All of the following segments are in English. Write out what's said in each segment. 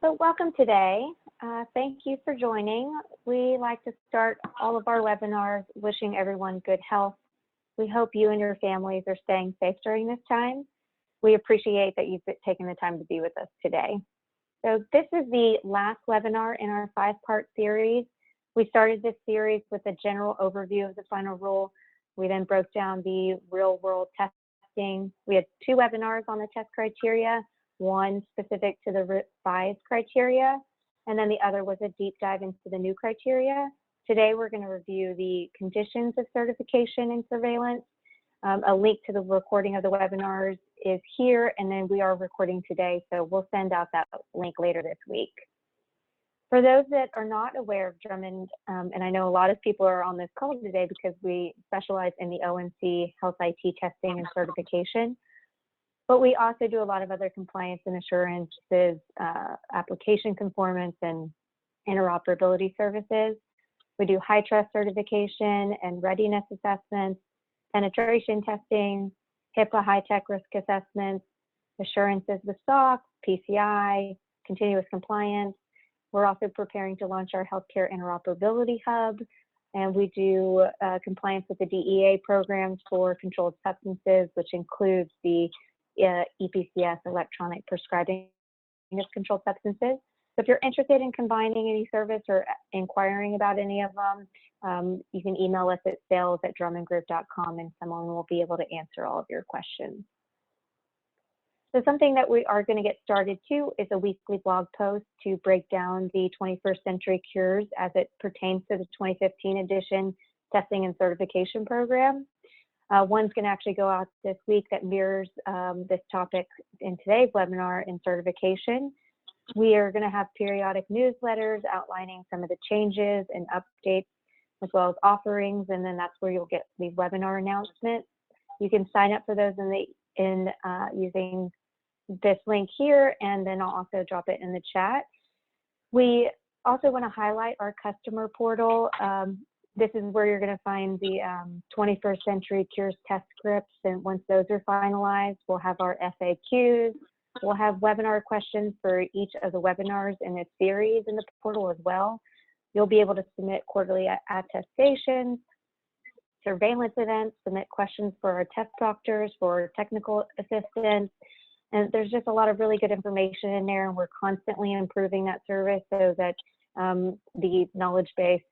So welcome today. Thank you for joining. We like to start all of our webinars wishing everyone good health. We hope you and your families are staying safe during this time. We appreciate that you've taken the time to be with us today. So this is the last webinar in our 5-part series. We started this series with a general overview of the final rule. We then broke down the real-world testing. We had 2 webinars on the test criteria, one specific to the revised criteria, and then the other was a deep dive into the new criteria. Today, we're going to review the conditions of certification and surveillance. A link to the recording of the webinars is here, and then we are recording today, so we'll send out that link later this week. For those that are not aware of Drummond, and I know a lot of people are on this call today because we specialize in the ONC health IT testing and certification, but we also do a lot of other compliance and assurances, application conformance and interoperability services. We do high trust certification and readiness assessments, penetration testing, HIPAA high-tech risk assessments, assurances with SOC, PCI, continuous compliance. We're also preparing to launch our healthcare interoperability hub, and we do compliance with the DEA programs for controlled substances, which includes the EPCS, electronic prescribing of controlled substances. So if you're interested in combining any service or inquiring about any of them, you can email us at sales@drummondgroup.com and someone will be able to answer all of your questions. So something that we are going to get started to is a weekly blog post to break down the 21st Century Cures as it pertains to the 2015 edition testing and certification program. One's going to actually go out this week that mirrors this topic in today's webinar in certification. We are going to have periodic newsletters outlining some of the changes and updates as well as offerings, and then that's where you'll get the webinar announcements. You can sign up for those using this link here, and then I'll also drop it in the chat. We also want to highlight our customer portal. This is where you're going to find the 21st Century Cures test scripts, and once those are finalized, we'll have our FAQs. We'll have webinar questions for each of the webinars in this series in the portal as well. You'll be able to submit quarterly attestations, surveillance events, submit questions for our test doctors, for technical assistants, and there's just a lot of really good information in there, and we're constantly improving that service so that the knowledge base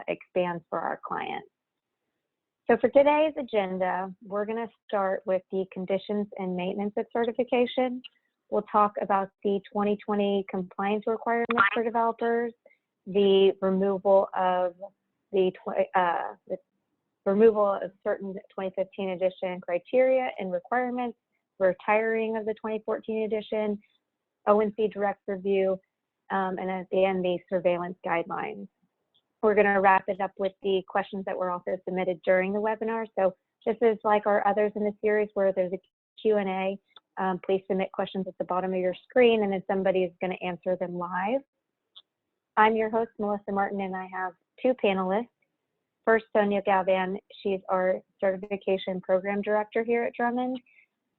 expands for our clients. So for today's agenda, we're going to start with the conditions and maintenance of certification. We'll talk about the 2020 compliance requirements for developers, the removal of certain 2015 edition criteria and requirements, retiring of the 2014 edition, ONC direct review, and at the end, the surveillance guidelines. We're going to wrap it up with the questions that were also submitted during the webinar. So this is like our others in the series where there's a Q&A. Please submit questions at the bottom of your screen, and then somebody is going to answer them live. I'm your host, Melissa Martin, and I have 2 panelists. First, Sonia Galvan. She's our certification program director here at Drummond.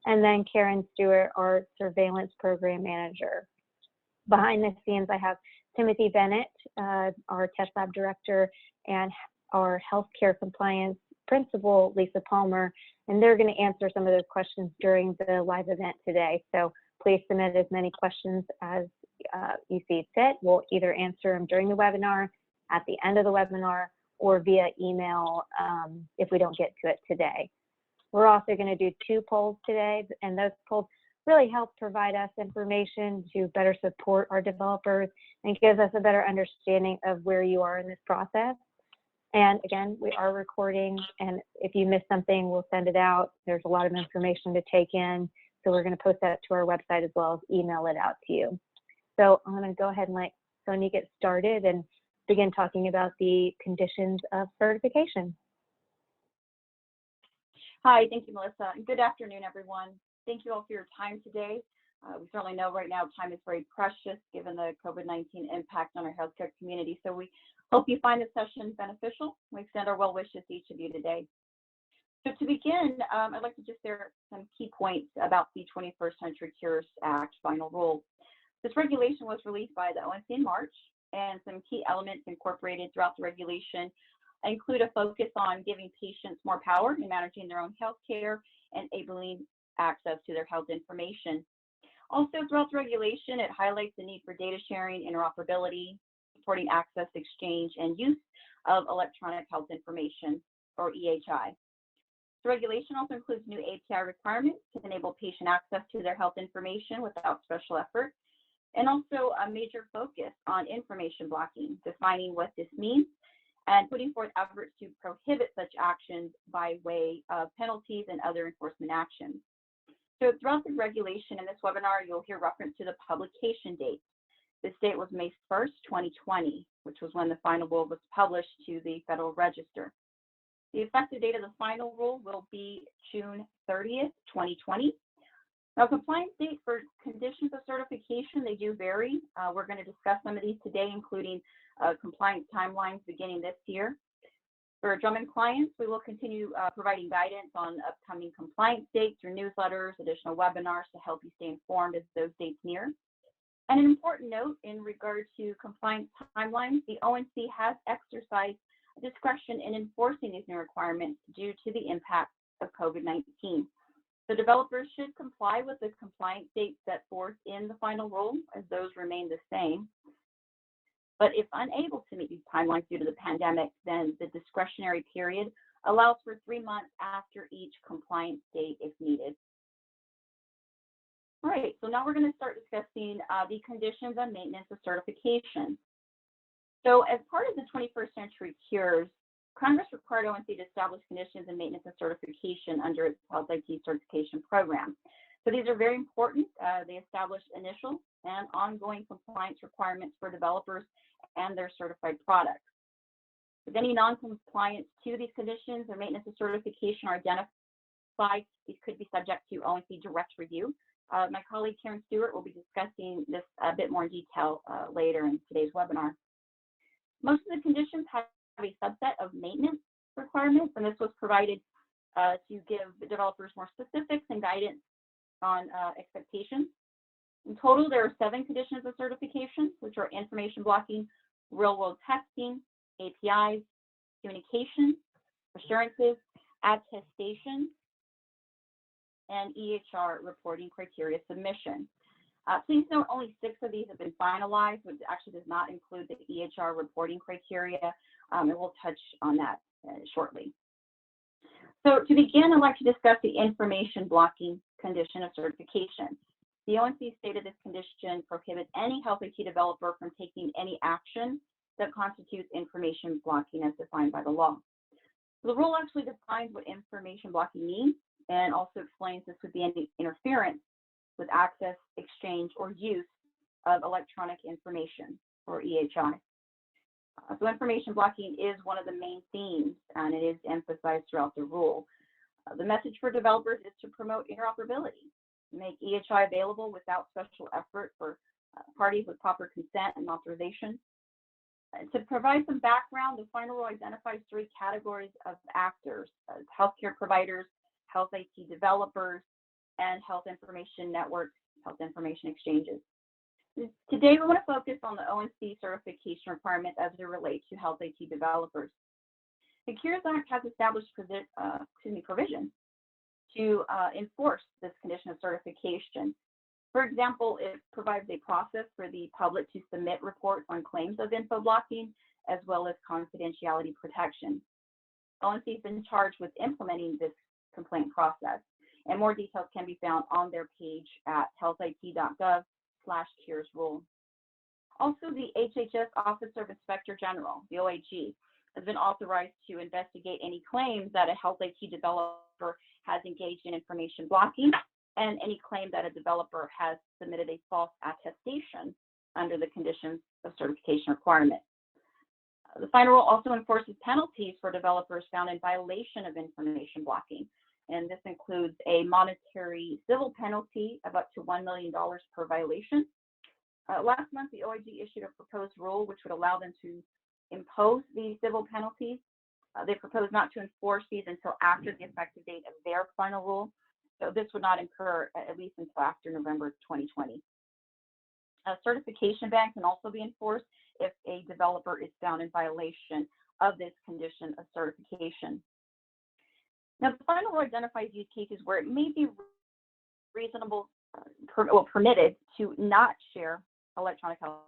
And then Karen Stewart, our surveillance program manager. Behind the scenes, I have Timothy Bennett, our test lab director, and our healthcare compliance principal, Lisa Palmer, and they're going to answer some of those questions during the live event today. So please submit as many questions as you see fit. We'll either answer them during the webinar, at the end of the webinar, or via email if we don't get to it today. We're also going to do 2 polls today, and those polls really help provide us information to better support our developers and gives us a better understanding of where you are in this process. And again, we are recording, and if you miss something, we'll send it out. There's a lot of information to take in, so we're going to post that to our website as well as email it out to you. So I'm going to go ahead and let Sonia get started and begin talking about the conditions of certification. Hi, thank you, Melissa. And good afternoon, everyone. Thank you all for your time today. We certainly know right now time is very precious given the COVID-19 impact on our healthcare community. So we hope you find this session beneficial. We extend our well wishes to each of you today. So to begin, I'd like to just share some key points about the 21st Century Cures Act final rule. This regulation was released by the ONC in March, and some key elements incorporated throughout the regulation include a focus on giving patients more power in managing their own health care and enabling access to their health information. Also, throughout the regulation, it highlights the need for data sharing, interoperability, supporting access, exchange, and use of electronic health information, or EHI. The regulation also includes new API requirements to enable patient access to their health information without special effort, and also a major focus on information blocking, defining what this means, and putting forth efforts to prohibit such actions by way of penalties and other enforcement actions. So throughout the regulation in this webinar, you'll hear reference to the publication date. This date was May 1st, 2020, which was when the final rule was published to the Federal Register. The effective date of the final rule will be June 30th, 2020. Now, compliance dates for conditions of certification, they do vary. We're going to discuss some of these today, including compliance timelines beginning this year. For Drummond clients, we will continue providing guidance on upcoming compliance dates through newsletters, additional webinars to help you stay informed as those dates near. And an important note in regard to compliance timelines, the ONC has exercised discretion in enforcing these new requirements due to the impact of COVID-19. So developers should comply with the compliance dates set forth in the final rule, as those remain the same. But if unable to meet these timelines due to the pandemic, then the discretionary period allows for 3 months after each compliance date if needed. All right, so now we're going to start discussing the conditions and maintenance of certification. So as part of the 21st Century Cures, Congress required ONC to establish conditions and maintenance of certification under its Health IT certification program. So these are very important. They established initial and ongoing compliance requirements for developers and their certified products. If any non-compliance to these conditions or maintenance of certification are identified, these could be subject to ONC direct review. My colleague Karen Stewart will be discussing this a bit more in detail later in today's webinar. Most of the conditions have a subset of maintenance requirements, and this was provided to give the developers more specifics and guidance on expectations. In total, there are 7 conditions of certification, which are information blocking, real-world testing, APIs, communication, assurances, attestations, and EHR reporting criteria submission. Please note only 6 of these have been finalized, which actually does not include the EHR reporting criteria, and we'll touch on that shortly. So to begin, I'd like to discuss the information blocking condition of certification. The ONC stated this condition prohibits any health IT developer from taking any action that constitutes information blocking as defined by the law. The rule actually defines what information blocking means and also explains this would be any interference with access, exchange, or use of electronic information, or EHI. So information blocking is one of the main themes, and it is emphasized throughout the rule. The message for developers is to promote interoperability, make EHI available without special effort for parties with proper consent and authorization. To provide some background, the final rule identifies 3 categories of actors: healthcare providers, health IT developers, and health information networks, health information exchanges. Today, we want to focus on the ONC certification requirements as they relate to health IT developers. The Cures Act has established provisions to enforce this condition of certification. For example, it provides a process for the public to submit reports on claims of info blocking, as well as confidentiality protection. ONC has been charged with implementing this complaint process, and more details can be found on their page at healthit.gov/Cures rule. Also, the HHS Office of Inspector General, the OIG, has been authorized to investigate any claims that a health IT developer has engaged in information blocking, and any claim that a developer has submitted a false attestation under the conditions of certification requirement. The final rule also enforces penalties for developers found in violation of information blocking, and this includes a monetary civil penalty of up to $1 million per violation. Last month, the OIG issued a proposed rule which would allow them to impose these civil penalties. They proposed not to enforce these until after the effective date of their final rule, so this would not occur at least until after November 2020. A certification ban can also be enforced if a developer is found in violation of this condition of certification. Now, the final rule identifies use cases where it may be reasonable, permitted to not share electronic health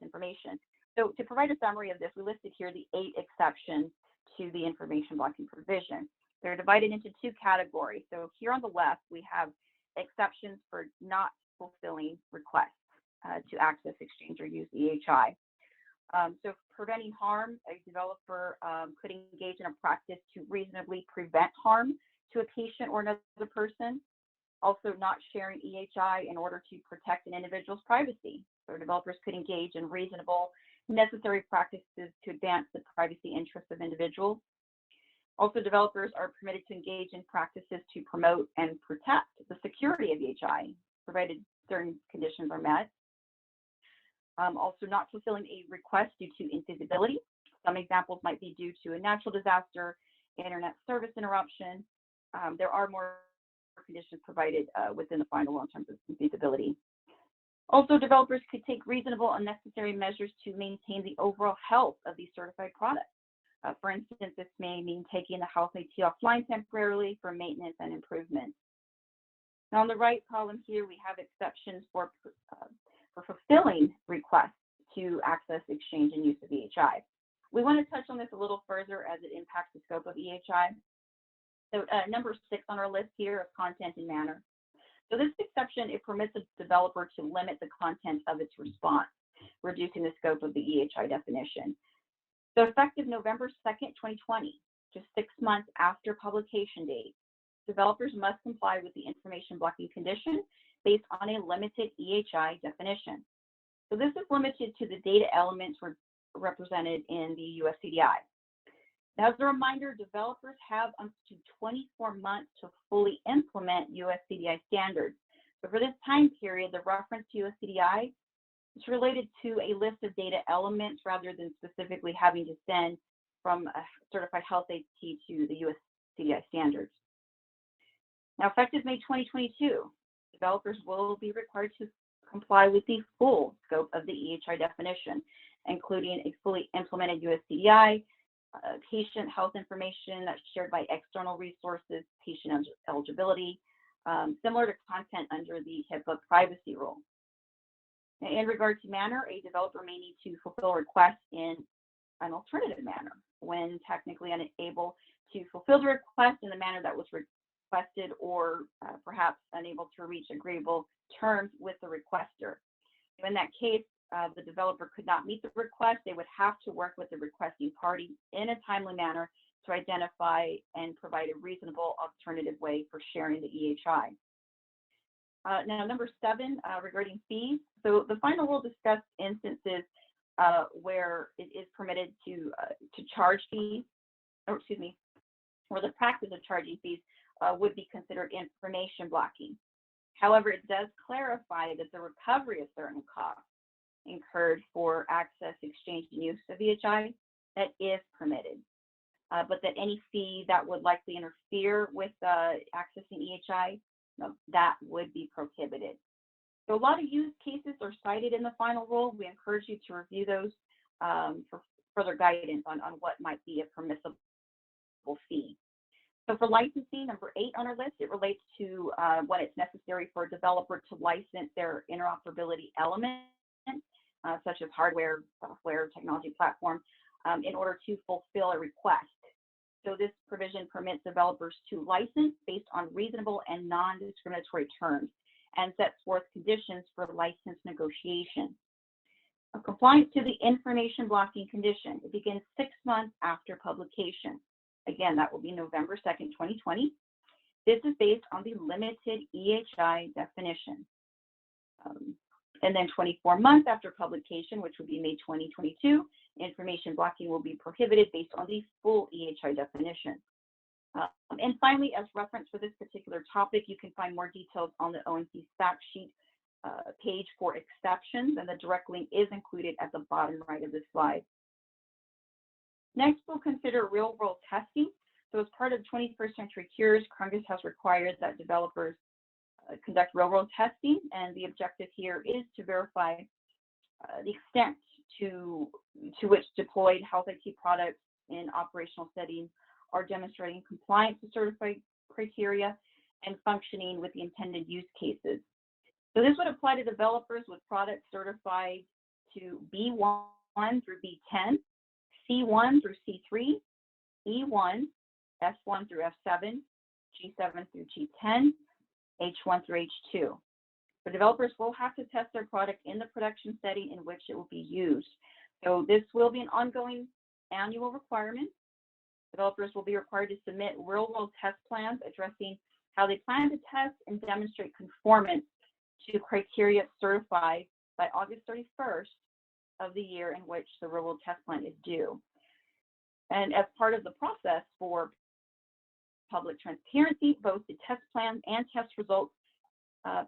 information. So to provide a summary of this, we listed here the 8 exceptions to the information blocking provision. They're divided into 2 categories. So here on the left, we have exceptions for not fulfilling requests to access, exchange, or use EHI. So preventing harm, a developer could engage in a practice to reasonably prevent harm to a patient or another person. Also, not sharing EHI in order to protect an individual's privacy. So developers could engage in reasonable, necessary practices to advance the privacy interests of individuals. Also, developers are permitted to engage in practices to promote and protect the security of EHI, provided certain conditions are met. Also, not fulfilling a request due to infeasibility. Some examples might be due to a natural disaster, internet service interruption. There are more conditions provided within the final law in terms of infeasibility. Also, developers could take reasonable and necessary measures to maintain the overall health of these certified products. For instance, this may mean taking the health IT offline temporarily for maintenance and improvement. Now, on the right column here, we have exceptions for fulfilling requests to access, exchange, and use of EHI. We want to touch on this a little further as it impacts the scope of EHI. So number 6 on our list here is content and manner. So this exception, it permits a developer to limit the content of its response, reducing the scope of the EHI definition. So effective November 2nd, 2020, just 6 months after publication date, developers must comply with the information blocking condition based on a limited EHI definition. So this is limited to the data elements represented in the US CDI. Now, as a reminder, developers have up to 24 months to fully implement US CDI standards. So for this time period, the reference to US CDI is related to a list of data elements rather than specifically having to send from a certified health IT to the US CDI standards. Now, effective May 2022, developers will be required to comply with the full scope of the EHI definition, including a fully implemented US CDI, patient health information that's shared by external resources, patient eligibility, similar to content under the HIPAA privacy rule. In regard to manner, a developer may need to fulfill requests in an alternative manner when technically unable to fulfill the request in the manner that was requested, or perhaps unable to reach agreeable terms with the requester. In that case, the developer could not meet the request. They would have to work with the requesting party in a timely manner to identify and provide a reasonable alternative way for sharing the EHI. Now, number 7, regarding fees. So the final rule discussed instances where it is permitted to charge fees, or excuse me, where the practice of charging fees would be considered information blocking. However, it does clarify that the recovery of certain costs incurred for access, exchange, and use of EHI, that is permitted, but that any fee that would likely interfere with accessing EHI, that would be prohibited. So a lot of use cases are cited in the final rule. We encourage you to review those for further guidance on what might be a permissible fee. So for licensing, number 8 on our list, it relates to when it's necessary for a developer to license their interoperability elements, such as hardware, software, technology platform, in order to fulfill a request. So this provision permits developers to license based on reasonable and non-discriminatory terms and sets forth conditions for license negotiation. Compliance to the information blocking condition, it begins 6 months after publication. Again, that will be November 2nd, 2020. This is based on the limited EHI definition. And then 24 months after publication, which would be May 2022, information blocking will be prohibited based on the full EHI definition. And finally, as reference for this particular topic, you can find more details on the ONC fact sheet page for exceptions, and the direct link is included at the bottom right of this slide. Next, we'll consider real-world testing. So as part of 21st Century Cures, Congress has required that developers conduct real-world testing, and the objective here is to verify the extent to which deployed health IT products in operational settings are demonstrating compliance with certified criteria and functioning with the intended use cases. So this would apply to developers with products certified to B1 through B10, C1 through C3, E1, S1 through F7, G7 through G10, H1 through H2. The developers will have to test their product in the production setting in which it will be used. So this will be an ongoing annual requirement. Developers will be required to submit real-world test plans addressing how they plan to test and demonstrate conformance to criteria certified by August 31st of the year in which the real-world test plan is due. And as part of the process for public transparency, both the test plans and test results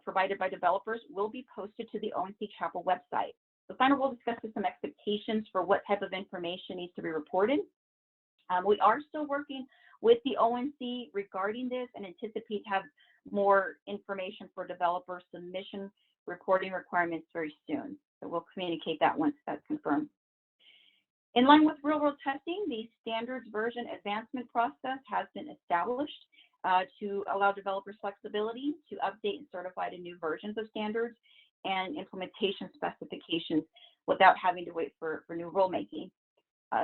provided by developers will be posted to the ONC Chapel website. So finally, we'll discuss some expectations for what type of information needs to be reported. We are still working with the ONC regarding this and anticipate to have more information for developer submission reporting requirements very soon. So we'll communicate that once that's confirmed. In line with real-world testing, the standards version advancement process has been established to allow developers flexibility to update and certify to new versions of standards and implementation specifications without having to wait for new rulemaking.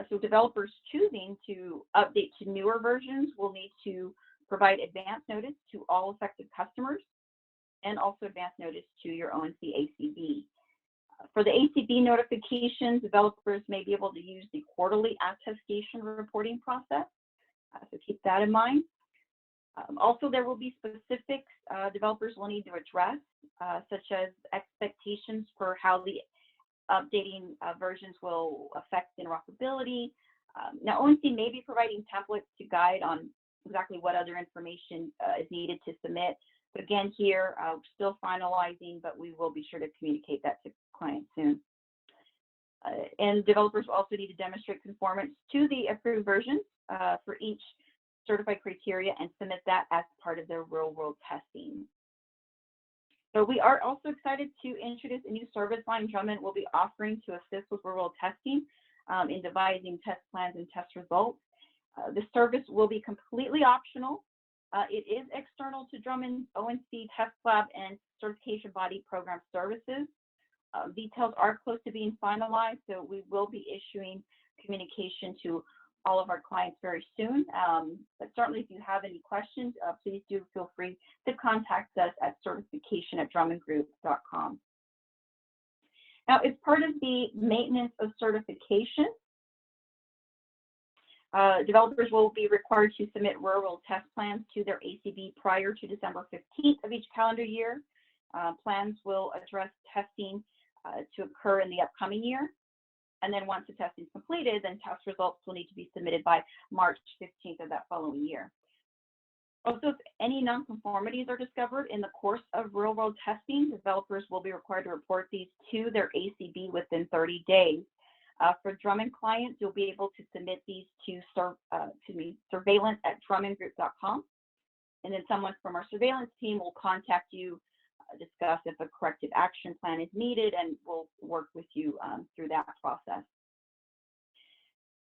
So developers choosing to update to newer versions will need to provide advance notice to all affected customers and also advance notice to your ONC ACB. For the ACB notifications, developers may be able to use the quarterly attestation reporting process, so keep that in mind. Also, there will be specifics developers will need to address, such as expectations for how the updating versions will affect interoperability. Now, ONC may be providing templates to guide on exactly what other information is needed to submit. But again, here, we're still finalizing, but we will be sure to communicate that to clients soon. And developers will also need to demonstrate conformance to the approved versions for each certified criteria and submit that as part of their real-world testing. So we are also excited to introduce a new service line Drummond will be offering to assist with real-world testing in devising test plans and test results. The service will be completely optional. It is external to Drummond's ONC Test Lab and Certification Body Program services. Details are close to being finalized, so we will be issuing communication to all of our clients very soon. But certainly if you have any questions, please do feel free to contact us at certification@drummondgroup.com. Now, as part of the maintenance of certification, developers will be required to submit real-world test plans to their ACB prior to December 15th of each calendar year. Plans will address testing to occur in the upcoming year. And then once the testing is completed, then test results will need to be submitted by March 15th of that following year. Also, if any nonconformities are discovered in the course of real-world testing, developers will be required to report these to their ACB within 30 days. For Drummond clients, you'll be able to submit these to surveillance@drummondgroup.com. And then someone from our surveillance team will contact you, discuss if a corrective action plan is needed, and we'll work with you through that process.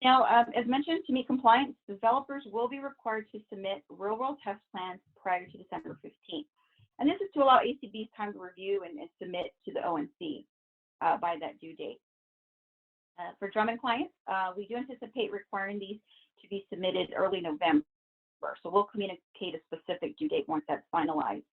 Now, as mentioned, to meet compliance, developers will be required to submit real-world test plans prior to December 15th. And this is to allow ACB's time to review and submit to the ONC by that due date. For Drummond clients, we do anticipate requiring these to be submitted early November. So we'll communicate a specific due date once that's finalized.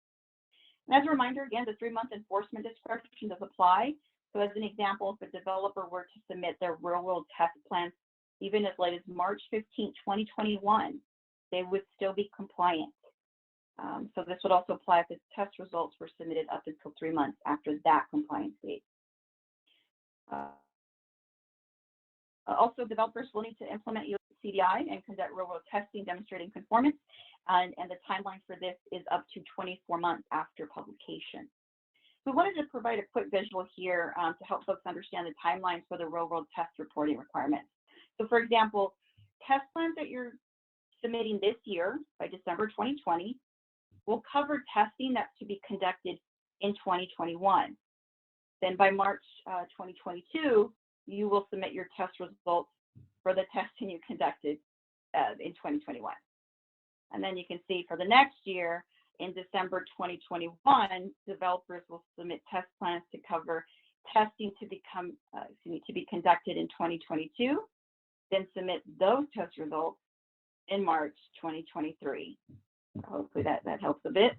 And as a reminder, again, the 3-month enforcement discretion does apply. So as an example, if a developer were to submit their real-world test plans even as late as March 15, 2021, they would still be compliant. So this would also apply if the test results were submitted up until 3 months after that compliance date. Also, developers will need to implement CDI and conduct real-world testing demonstrating conformance, and the timeline for this is up to 24 months after publication. We wanted to provide a quick visual here to help folks understand the timelines for the real-world test reporting requirements. So for example, test plans that you're submitting this year by December 2020 will cover testing that's to be conducted in 2021. Then by March 2022, you will submit your test results for the testing you conducted in 2021. And then you can see for the next year, in December 2021, developers will submit test plans to cover testing to be conducted in 2022, then submit those test results in March 2023. Hopefully that helps a bit.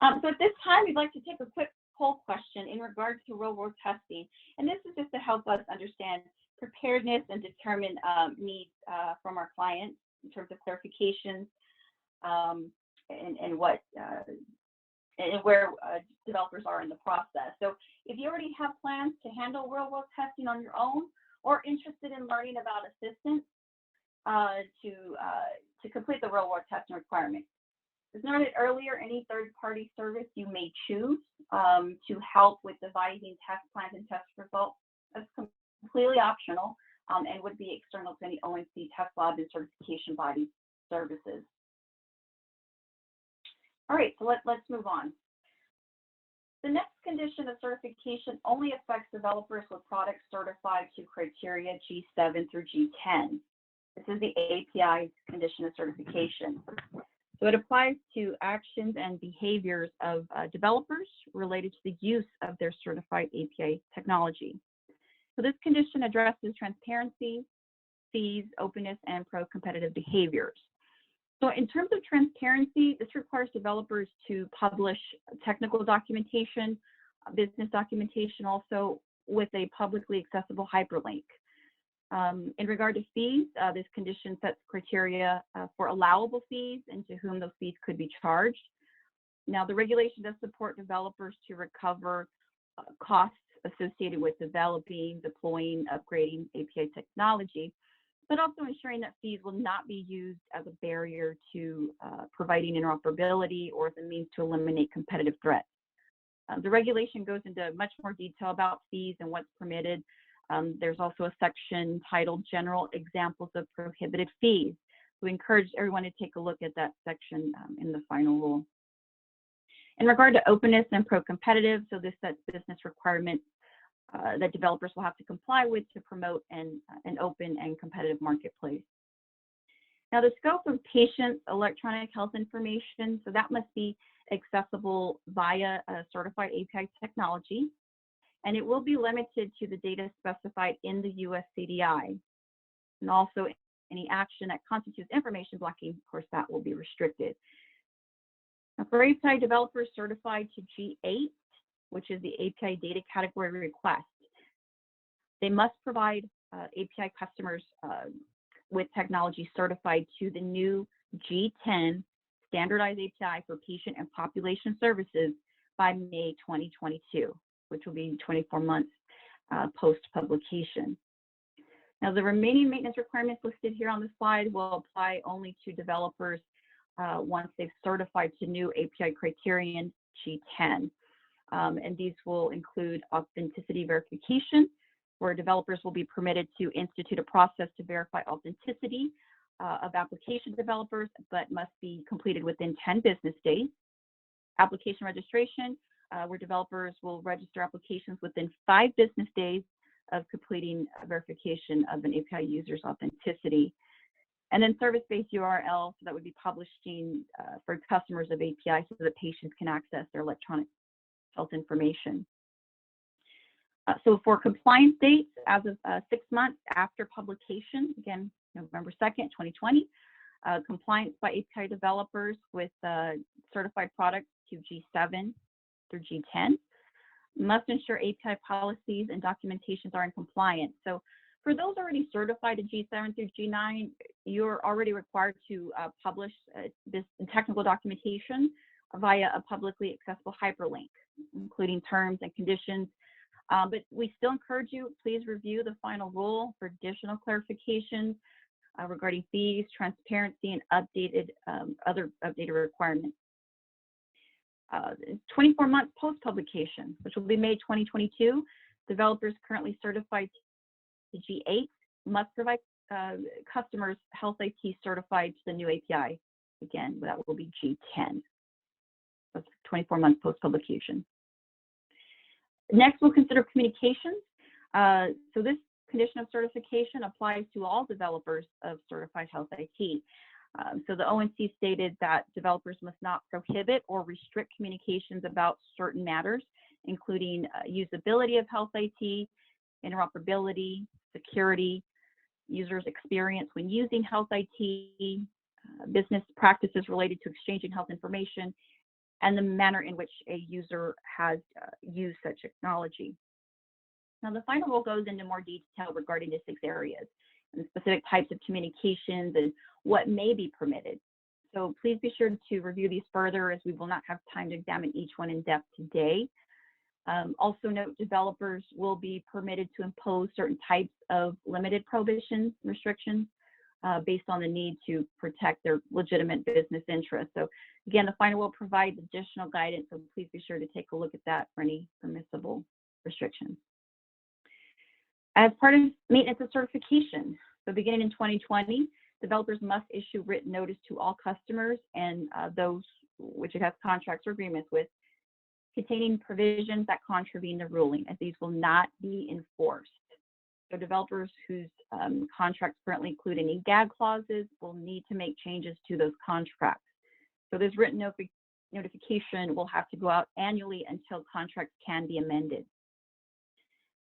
So at this time, we'd like to take a quick poll question in regards to real-world testing, and this is just to help us understand preparedness and determine needs from our clients in terms of clarifications and what and where developers are in the process. So if you already have plans to handle real-world testing on your own, or interested in learning about assistance to complete the real-world testing requirement. As noted earlier, any third-party service you may choose to help with devising test plans and test results is completely optional and would be external to any ONC test lab and certification body services. All right, so let's move on. The next condition of certification only affects developers with products certified to criteria G7 through G10. This is the API condition of certification. So it applies to actions and behaviors of developers related to the use of their certified API technology. So this condition addresses transparency, fees, openness, and pro-competitive behaviors. So in terms of transparency, this requires developers to publish technical documentation, business documentation also with a publicly accessible hyperlink. In regard to fees, this condition sets criteria for allowable fees and to whom those fees could be charged. Now, the regulation does support developers to recover costs associated with developing, deploying, upgrading API technology, but also ensuring that fees will not be used as a barrier to providing interoperability or as a means to eliminate competitive threats. The regulation goes into much more detail about fees and what's permitted. There's also a section titled General Examples of Prohibited Fees. We encourage everyone to take a look at that section in the final rule. In regard to openness and pro-competitive, so this sets business requirements that developers will have to comply with to promote an open and competitive marketplace. Now, the scope of patients' electronic health information, so that must be accessible via a certified API technology, and it will be limited to the data specified in the US CDI. And also any action that constitutes information blocking, of course, that will be restricted. Now, for API developers certified to G8, which is the API data category request, they must provide API customers with technology certified to the new G10 standardized API for patient and population services by May 2022, which will be 24 months post-publication. Now, the remaining maintenance requirements listed here on the slide will apply only to developers once they've certified to new API criterion G10. And these will include authenticity verification, where developers will be permitted to institute a process to verify authenticity of application developers, but must be completed within 10 business days. Application registration, where developers will register applications within 5 business days of completing verification of an API user's authenticity. And then service-based URL, so that would be publishing for customers of API so that patients can access their electronic health information. So for compliance dates, as of 6 months after publication, again, November 2nd, 2020, compliance by API developers with certified products to G7 through G10 must ensure API policies and documentations are in compliance. So for those already certified to G7 through G9, you're already required to publish this technical documentation via a publicly accessible hyperlink, including terms and conditions. But we still encourage you, please review the final rule for additional clarifications regarding fees, transparency, and other updated requirements. 24 months post-publication, which will be May 2022, developers currently certified to G8 must provide customers health IT certified to the new API Again, that will be G10. That's 24 months post-publication. Next, we'll consider communications. So this condition of certification applies to all developers of certified health IT. So the ONC stated that developers must not prohibit or restrict communications about certain matters, including usability of health IT, interoperability, security, users' experience when using health IT, business practices related to exchanging health information, and the manner in which a user has used such technology. Now, the final rule goes into more detail regarding the 6 areas and specific types of communications and what may be permitted. So please be sure to review these further, as we will not have time to examine each one in depth today. Also note, developers will be permitted to impose certain types of limited prohibitions, restrictions, based on the need to protect their legitimate business interests. So again, the final will provide additional guidance, so please be sure to take a look at that for any permissible restrictions. As part of maintenance of certification, so beginning in 2020, developers must issue written notice to all customers and those which it has contracts or agreements with, containing provisions that contravene the ruling, as these will not be enforced. So developers whose contracts currently include any gag clauses will need to make changes to those contracts. So this written notification will have to go out annually until contracts can be amended.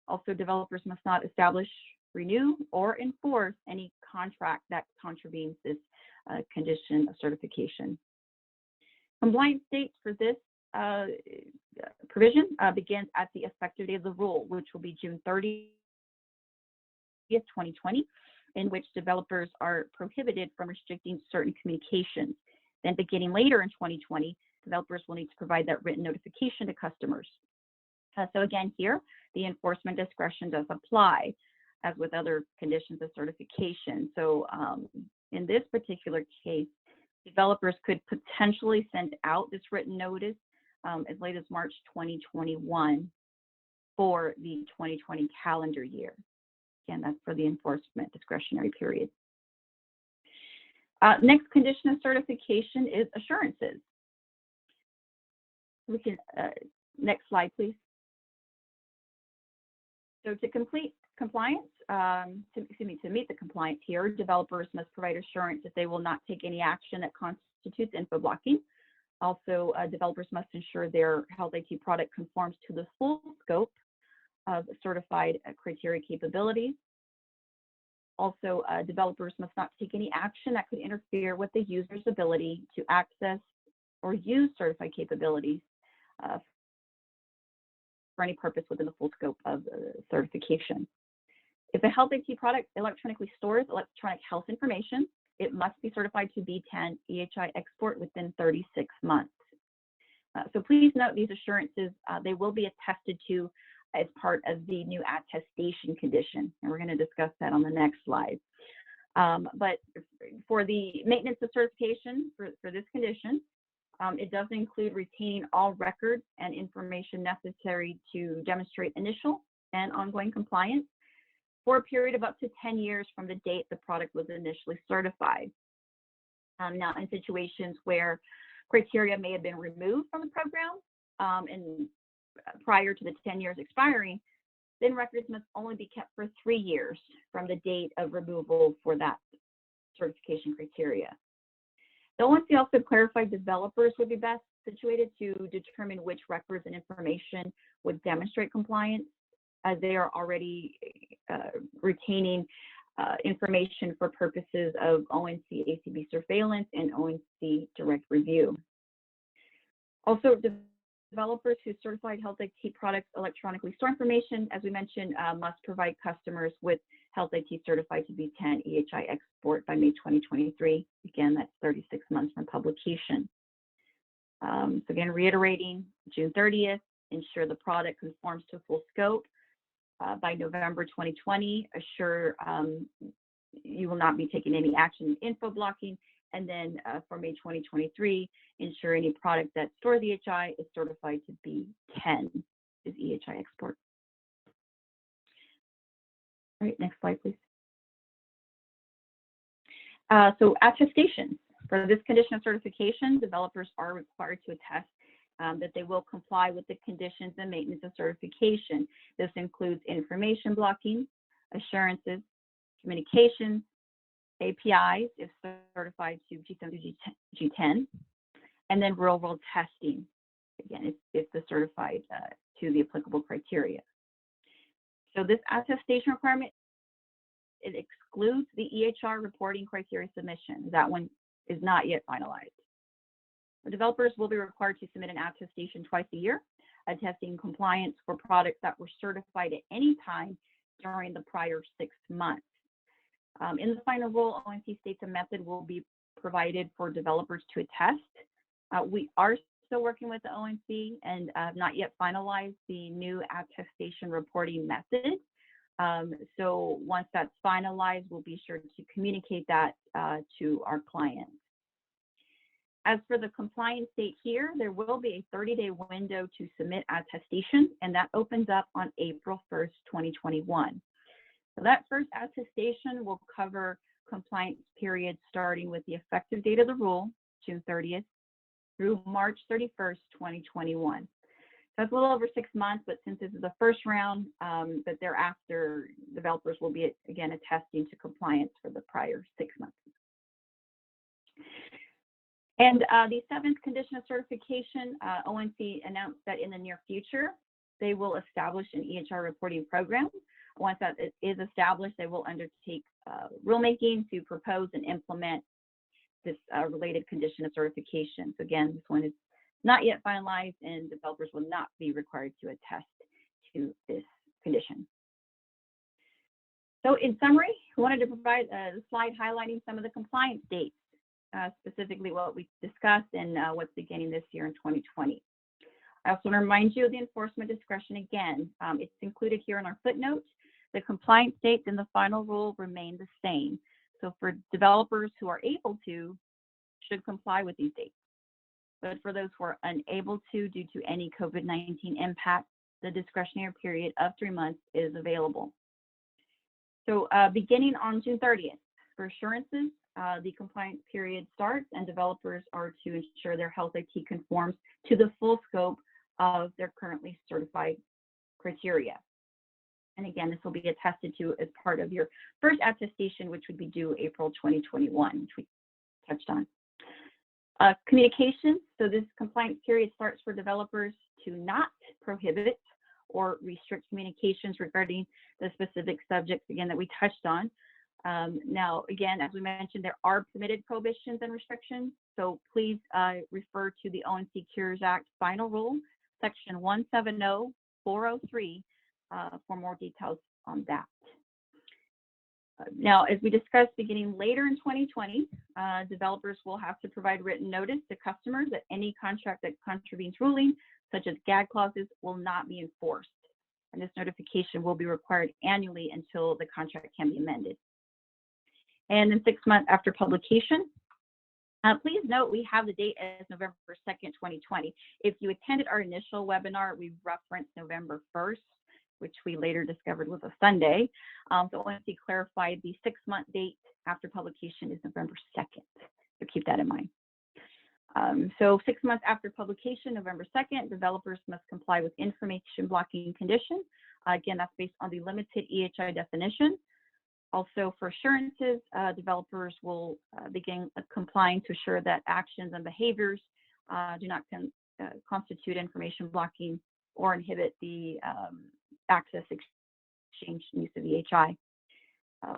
Also, developers must not establish, renew, or enforce any contract that contravenes this condition of certification. Compliance dates for this provision begins at the effective date of the rule, which will be June 30th, 2020, in which developers are prohibited from restricting certain communications. Then beginning later in 2020, developers will need to provide that written notification to customers. So again, here, the enforcement discretion does apply, as with other conditions of certification. So in this particular case, developers could potentially send out this written notice as late as March 2021 for the 2020 calendar year. Again, that's for the enforcement discretionary period. Next condition of certification is assurances. We can, next slide, please. So to complete compliance, to meet the compliance here, developers must provide assurance that they will not take any action that constitutes info blocking. Also, developers must ensure their health IT product conforms to the full scope of certified criteria capabilities. Also, developers must not take any action that could interfere with the user's ability to access or use certified capabilities for any purpose within the full scope of certification. If a health IT product electronically stores electronic health information, it must be certified to B10 EHI export within 36 months. So please note these assurances, they will be attested to as part of the new attestation condition, and we're going to discuss that on the next slide. But for the maintenance of certification for this condition, it does include retaining all records and information necessary to demonstrate initial and ongoing compliance for a period of up to 10 years from the date the product was initially certified. Now, in situations where criteria may have been removed from the program and prior to the 10 years expiring, then records must only be kept for 3 years from the date of removal for that certification criteria. The ONC also clarified developers would be best situated to determine which records and information would demonstrate compliance, as they are already retaining information for purposes of ONC ACB surveillance and ONC direct review. Also, developers who certified health IT products electronically store information, as we mentioned, must provide customers with health IT certified to B10 EHI export by May 2023. Again, that's 36 months from publication. So again, reiterating, June 30th, ensure the product conforms to full scope. By November 2020, assure you will not be taking any action in info blocking. And then for May 2023, ensure any product that stores EHI is certified to B10 is EHI export. All right, next slide, please. So attestations. For this condition of certification, developers are required to attest that they will comply with the conditions and maintenance of certification. This includes information blocking, assurances, communications, APIs, if certified to G7 through G10, and then real-world testing, again, if they're certified to the applicable criteria. So this attestation requirement, it excludes the EHR reporting criteria submission. That one is not yet finalized. The developers will be required to submit an attestation twice a year, attesting compliance for products that were certified at any time during the prior 6 months. In the final rule, ONC states a method will be provided for developers to attest. We are still working with the ONC and have not yet finalized the new attestation reporting method. So once that's finalized, we'll be sure to communicate that to our clients. As for the compliance date here, there will be a 30-day window to submit attestation, and that opens up on April 1st, 2021. So that first attestation will cover compliance periods starting with the effective date of the rule, June 30th, through March 31st, 2021. So it's a little over 6 months, but since this is the first round, but thereafter, developers will be, again, attesting to compliance for the prior 6 months. And the 7th condition of certification, ONC announced that in the near future, they will establish an EHR reporting program. Once that is established, they will undertake rulemaking to propose and implement this related condition of certification. So again, this one is not yet finalized, and developers will not be required to attest to this condition. So in summary, we wanted to provide a slide highlighting some of the compliance dates, specifically what we discussed and what's beginning this year in 2020. I also want to remind you of the enforcement discretion again. It's included here in our footnote. The compliance dates in the final rule remain the same. So for developers who are able to, should comply with these dates. But for those who are unable to due to any COVID-19 impact, the discretionary period of 3 months is available. So beginning on June 30th, for assurances, the compliance period starts, and developers are to ensure their health IT conforms to the full scope of their currently certified criteria. And again, this will be attested to as part of your first attestation, which would be due April 2021, which we touched on. Communications, so this compliance period starts for developers to not prohibit or restrict communications regarding the specific subjects, again, that we touched on. Now, again, as we mentioned, there are permitted prohibitions and restrictions, so please refer to the ONC Cures Act final rule, section 170403, for more details on that. Now, as we discussed, beginning later in 2020, developers will have to provide written notice to customers that any contract that contravenes ruling, such as gag clauses, will not be enforced. And this notification will be required annually until the contract can be amended. And then 6 months after publication, please note we have the date as November 2nd, 2020. If you attended our initial webinar, we referenced November 1st, which we later discovered was a Sunday. So ONC clarified the 6-month date after publication is November 2nd. So keep that in mind. So 6 months after publication, November 2nd, developers must comply with information blocking condition. Again, that's based on the limited EHI definition. Also, for assurances, developers will begin complying to assure that actions and behaviors do not constitute information blocking or inhibit the access, exchange, and use of EHI.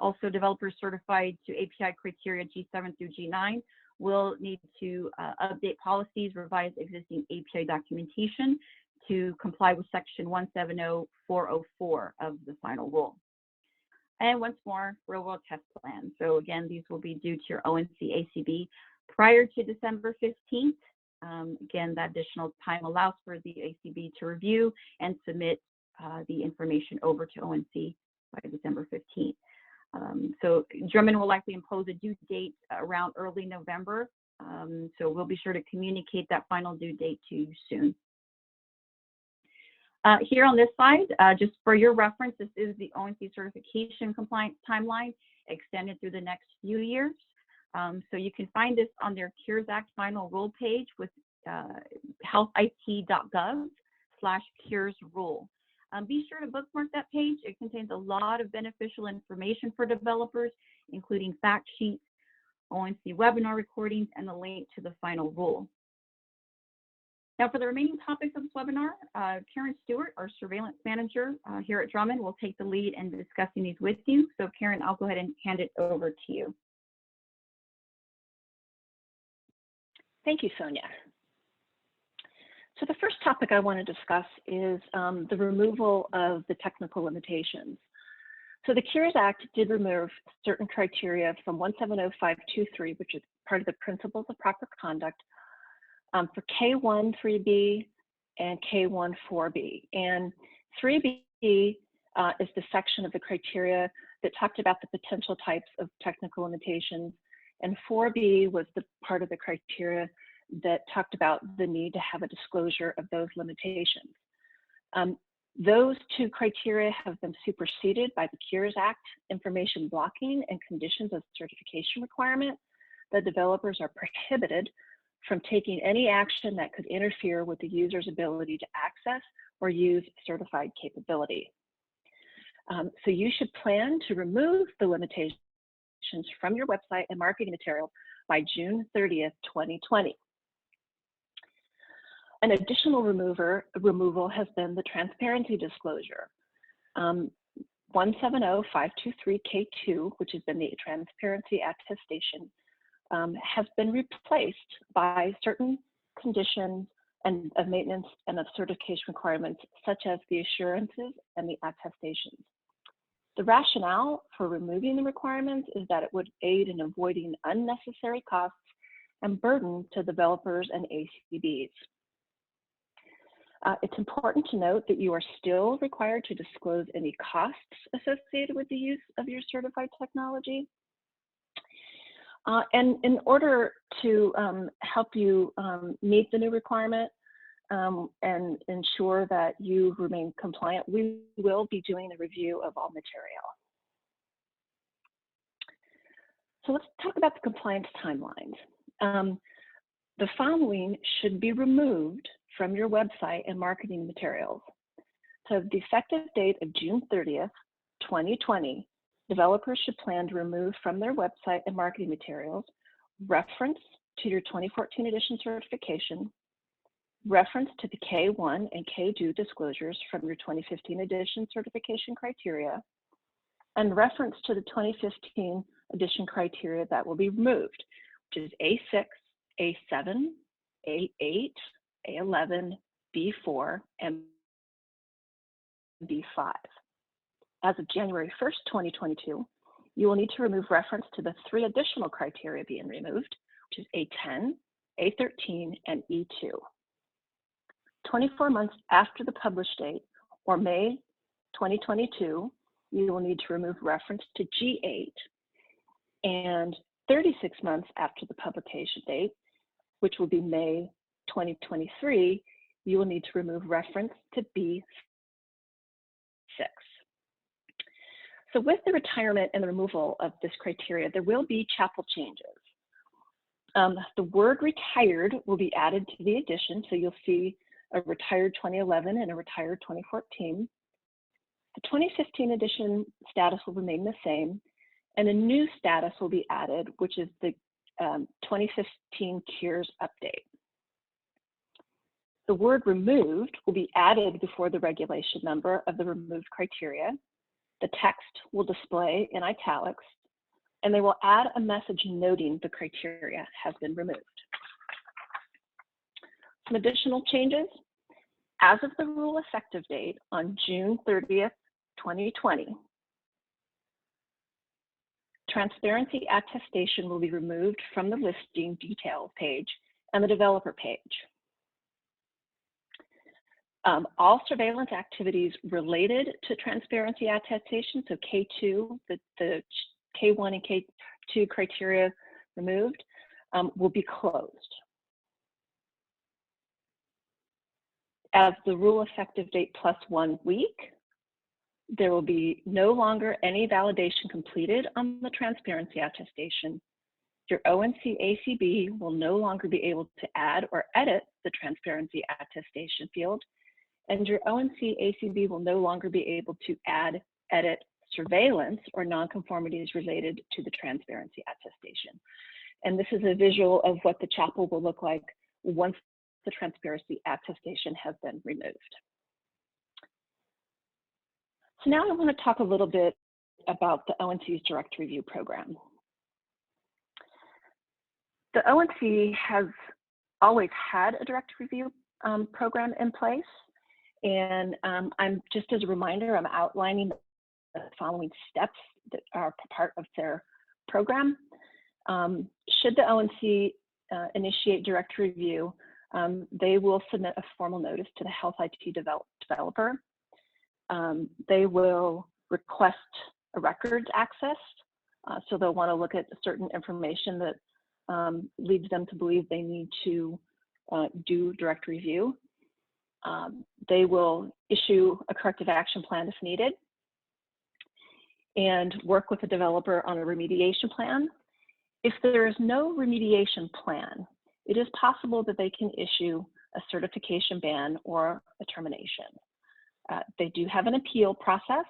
Also, developers certified to API criteria G7 through G9 will need to update policies, revise existing API documentation to comply with section 170404 of the final rule. And once more, real-world test plans. So again, these will be due to your ONC ACB prior to December 15th. Again, that additional time allows for the ACB to review and submit the information over to ONC by December 15th. So Drummond will likely impose a due date around early November. So we'll be sure to communicate that final due date to you soon. Here on this slide, just for your reference, this is the ONC certification compliance timeline extended through the next few years. So you can find this on their Cures Act final rule page with healthit.gov/Cures rule. Be sure to bookmark that page. It contains a lot of beneficial information for developers, including fact sheets, ONC webinar recordings, and the link to the final rule. Now, for the remaining topics of this webinar, Karen Stewart, our surveillance manager here at Drummond, will take the lead in discussing these with you. So Karen, I'll go ahead and hand it over to you. Thank you, Sonia. So the first topic I want to discuss is the removal of the technical limitations. So the Cures Act did remove certain criteria from 170523, which is part of the Principles of Proper Conduct, for K1 3B and K1 4B. And 3B is the section of the criteria that talked about the potential types of technical limitations, and 4B was the part of the criteria that talked about the need to have a disclosure of those limitations. Those two criteria have been superseded by the Cures Act information blocking and conditions of certification requirement. The developers are prohibited from taking any action that could interfere with the user's ability to access or use certified capability. So you should plan to remove the limitations from your website and marketing material by June 30th, 2020. An additional removal has been the transparency disclosure. 170523K2, which has been the transparency attestation, has been replaced by certain conditions and of maintenance and of certification requirements, such as the assurances and the attestations. The rationale for removing the requirements is that it would aid in avoiding unnecessary costs and burden to developers and ACBs. It's important to note that you are still required to disclose any costs associated with the use of your certified technology. And in order to help you meet the new requirement and ensure that you remain compliant, we will be doing a review of all material. So let's talk about the compliance timelines. The following should be removed from your website and marketing materials. So the effective date of June 30th, 2020, developers should plan to remove from their website and marketing materials reference to your 2014 edition certification, reference to the K1 and K2 disclosures from your 2015 edition certification criteria, and reference to the 2015 edition criteria that will be removed, which is A6, A7, A8, A11, B4, and B5. As of January 1st, 2022, you will need to remove reference to the 3 additional criteria being removed, which is A10, A13, and E2. 24 months after the published date, or May 2022, you will need to remove reference to G8, and 36 months after the publication date, which will be May 2023, you will need to remove reference to B6. So with the retirement and the removal of this criteria, there will be CHPL changes. The word retired will be added to the edition, so you'll see a retired 2011 and a retired 2014. The 2015 edition status will remain the same, and a new status will be added, which is the 2015 Cures update. The word removed will be added before the regulation number of the removed criteria. The text will display in italics, and they will add a message noting the criteria has been removed. Some additional changes. As of the rule effective date on June 30th, 2020, transparency attestation will be removed from the listing detail page and the developer page. All surveillance activities related to transparency attestation, so K2, the K1 and K2 criteria removed, will be closed. As the rule effective date plus 1 week, there will be no longer any validation completed on the transparency attestation. your ONC-ACB will no longer be able to add or edit the transparency attestation field, and your ONC-ACB will no longer be able to add, edit, surveillance, or nonconformities related to the transparency attestation. And this is a visual of what the chapel will look like once the transparency attestation has been removed. So now I want to talk a little bit about the ONC's direct review program. The ONC has always had a direct review program in place. And I'm just as a reminder, I'm outlining the following steps that are part of their program. Should the ONC initiate direct review, they will submit a formal notice to the health IT developer. They will request a records access. So they'll want to look at certain information that leads them to believe they need to do direct review. They will issue a corrective action plan if needed and work with the developer on a remediation plan. If there is no remediation plan, it is possible that they can issue a certification ban or a termination. They do have an appeal process.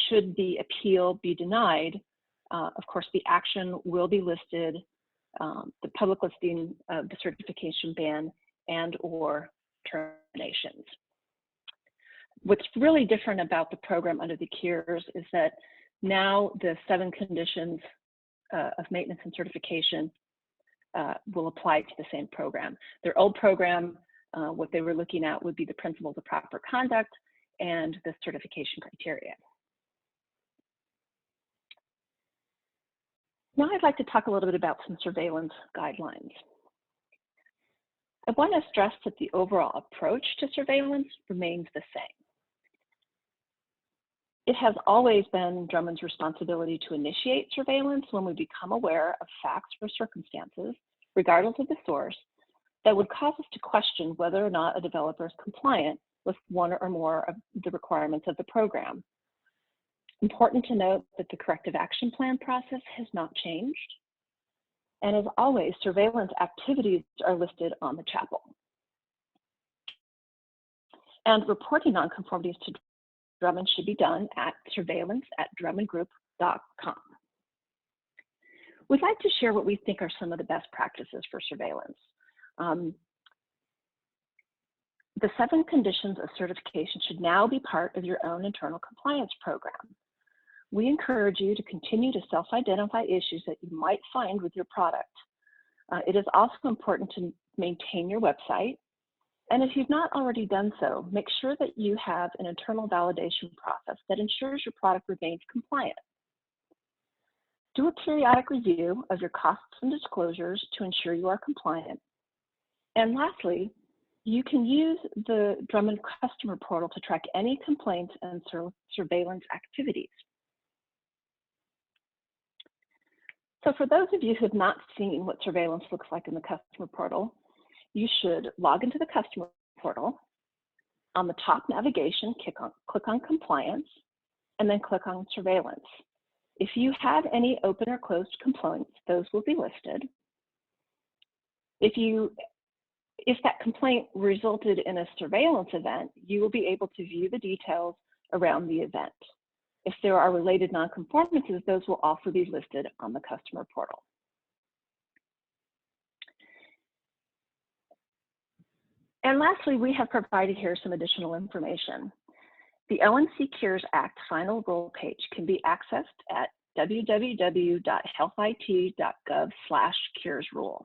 Should the appeal be denied, of course, the action will be listed, the public listing of the certification ban and or terminations. What's really different about the program under the CARES is that now the 7 conditions of maintenance and certification will apply to the same program. Their old program, what they were looking at would be the principles of proper conduct and the certification criteria. Now I'd like to talk a little bit about some surveillance guidelines. I want to stress that the overall approach to surveillance remains the same. It has always been Drummond's responsibility to initiate surveillance when we become aware of facts or circumstances, regardless of the source, that would cause us to question whether or not a developer is compliant with one or more of the requirements of the program. Important to note that the corrective action plan process has not changed. And as always, surveillance activities are listed on the chapel. And reporting nonconformities to Drummond should be done at surveillance@drummondgroup.com. We'd like to share what we think are some of the best practices for surveillance. The 7 conditions of certification should now be part of your own internal compliance program. We encourage you to continue to self-identify issues that you might find with your product. It is also important to maintain your website. And if you've not already done so, make sure that you have an internal validation process that ensures your product remains compliant. Do a periodic review of your costs and disclosures to ensure you are compliant. And lastly, you can use the Drummond customer portal to track any complaints and surveillance activities. So for those of you who have not seen what surveillance looks like in the customer portal, you should log into the customer portal. On the top navigation, click on compliance, and then click on surveillance. If you have any open or closed complaints, those will be listed. If that complaint resulted in a surveillance event, you will be able to view the details around the event. If there are related nonconformances, those will also be listed on the customer portal. And lastly, we have provided here some additional information. The ONC CARES Act final rule page can be accessed at www.healthit.gov/CARES-rule.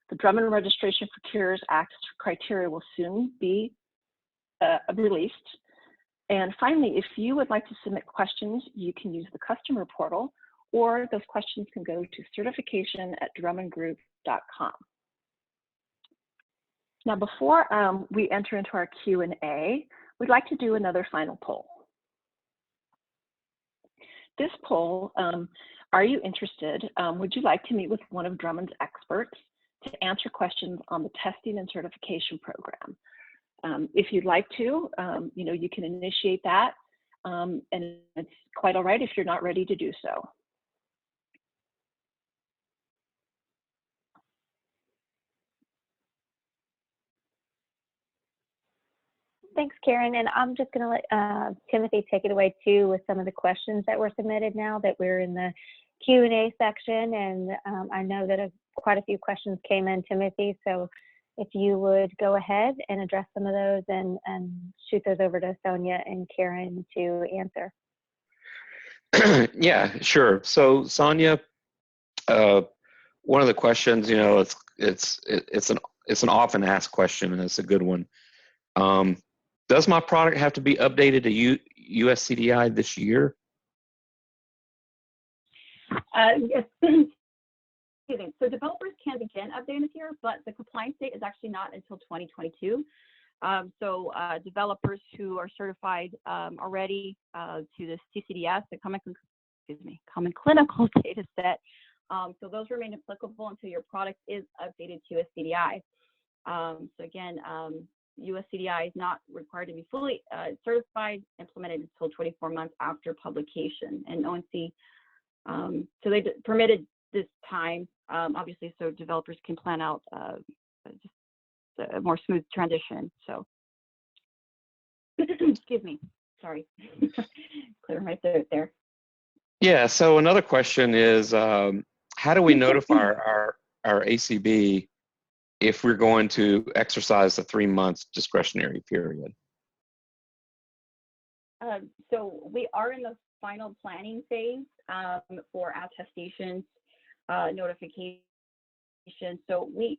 The Drummond Registration for CARES Act criteria will soon be released. And finally, if you would like to submit questions, you can use the customer portal, or those questions can go to certification@drummondgroup.com. Now, before we enter into our Q&A, we'd like to do another final poll. This poll, are you interested? Would you like to meet with one of Drummond's experts to answer questions on the testing and certification program? If you'd like to, you can initiate that, and it's quite all right if you're not ready to do so. Thanks, Karen. And I'm just going to let Timothy take it away too with some of the questions that were submitted now that we're in the Q&A section. And I know that quite a few questions came in, Timothy. So if you would go ahead and address some of those and shoot those over to Sonia and Karen to answer. Yeah, sure. So Sonia, one of the questions, it's an often asked question, and it's a good one. Does my product have to be updated to USCDI this year? Yes. Excuse me. So developers can begin updating this year, but the compliance date is actually not until 2022. So developers who are certified already to the CCDS, the Common Clinical Data Set, so those remain applicable until your product is updated to USCDI. So again, USCDI is not required to be fully certified, implemented until 24 months after publication. And ONC, so they permitted this time, obviously, so developers can plan out just a more smooth transition. So, excuse me, sorry, clear my throat there. Yeah. So another question is, how do we notify our ACB if we're going to exercise the 3 months discretionary period? So we are in the final planning phase for attestations notification. So we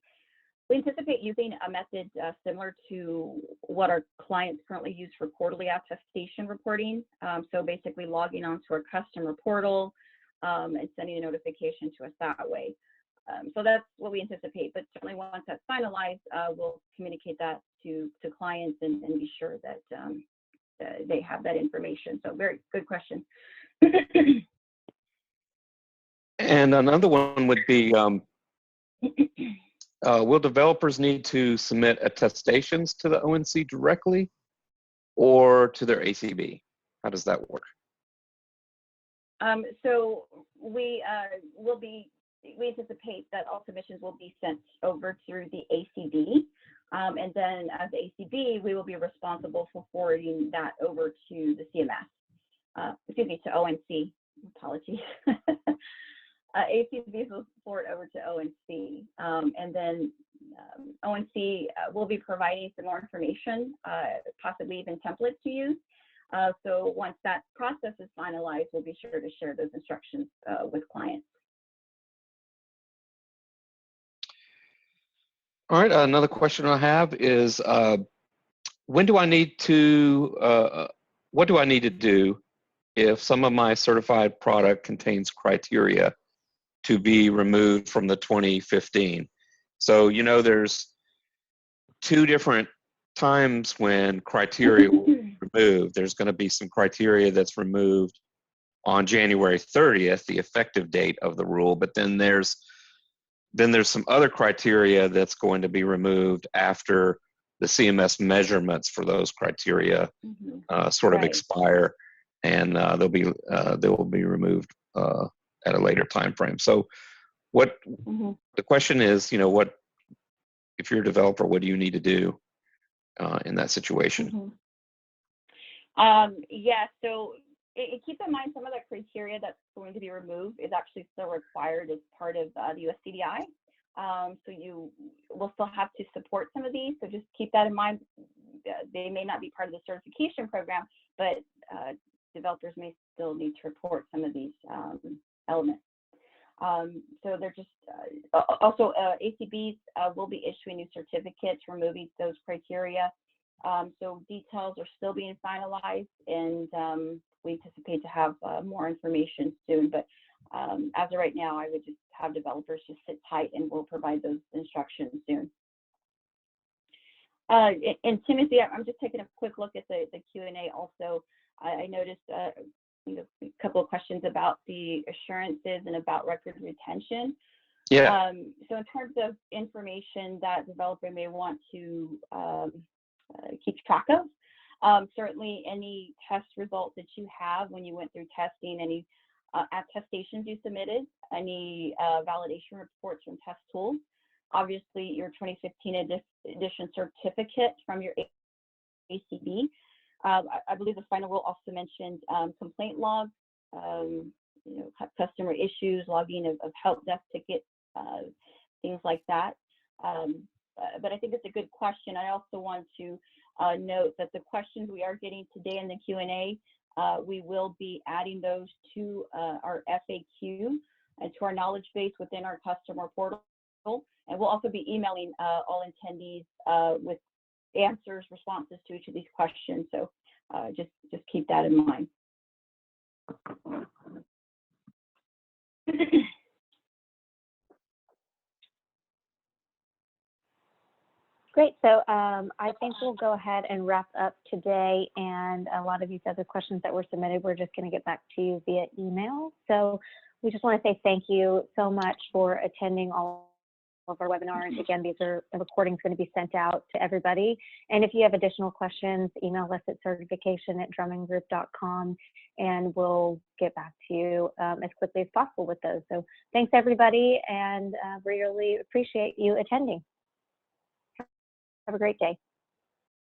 anticipate using a method similar to what our clients currently use for quarterly attestation reporting. So basically logging onto our customer portal and sending a notification to us that way. So that's what we anticipate, but certainly once that's finalized, we'll communicate that to clients and be sure that they have that information. So very good question. And another one would be, will developers need to submit attestations to the ONC directly or to their ACB? How does that work? So we anticipate that all submissions will be sent over through the ACB. And then as ACB, we will be responsible for forwarding that over to the CMS, excuse me, to ONC, apologies. ACB will forward over to ONC. And then ONC will be providing some more information, possibly even templates to use. So once that process is finalized, we'll be sure to share those instructions with clients. All right, another question I have is, when do I need to, what do I need to do if some of my certified product contains criteria to be removed from the 2015? So, there's 2 different times when criteria will be removed. There's going to be some criteria that's removed on January 30th, the effective date of the rule, but then there's some other criteria that's going to be removed after the CMS measurements for those criteria sort of expire, and they will be removed at a later time frame. So, the question is, what if you're a developer? What do you need to do in that situation? Yeah. So keep in mind some of the criteria that's going to be removed is actually still required as part of the USCDI. So you will still have to support some of these. So just keep that in mind. They may not be part of the certification program, but developers may still need to report some of these elements. So they're just also ACBs will be issuing new certificates removing those criteria. So details are still being finalized, and we anticipate to have more information soon. But as of right now, I would just have developers just sit tight, and we'll provide those instructions soon. And Timothy, I'm just taking a quick look at the Q&A also. I noticed a couple of questions about the assurances and about record retention. Yeah. So in terms of information that developer may want to keep track of, certainly any test results that you have when you went through testing, any attestations you submitted, any validation reports from test tools, obviously your 2015 edition certificate from your ACB. I believe the final rule also mentioned complaint logs, customer issues, logging of help desk tickets, things like that. But I think it's a good question. I also want to note that the questions we are getting today in the Q&A, we will be adding those to our FAQ and to our knowledge base within our customer portal. And we'll also be emailing all attendees with answers, responses to each of these questions. So just keep that in mind. Great. So I think we'll go ahead and wrap up today. And a lot of these other questions that were submitted, we're just going to get back to you via email. So we just want to say thank you so much for attending all of our webinars. Again, the recording is going to be sent out to everybody. And if you have additional questions, email us at certification@drummondgroup.com, and we'll get back to you as quickly as possible with those. So thanks, everybody, and really appreciate you attending. Have a great day.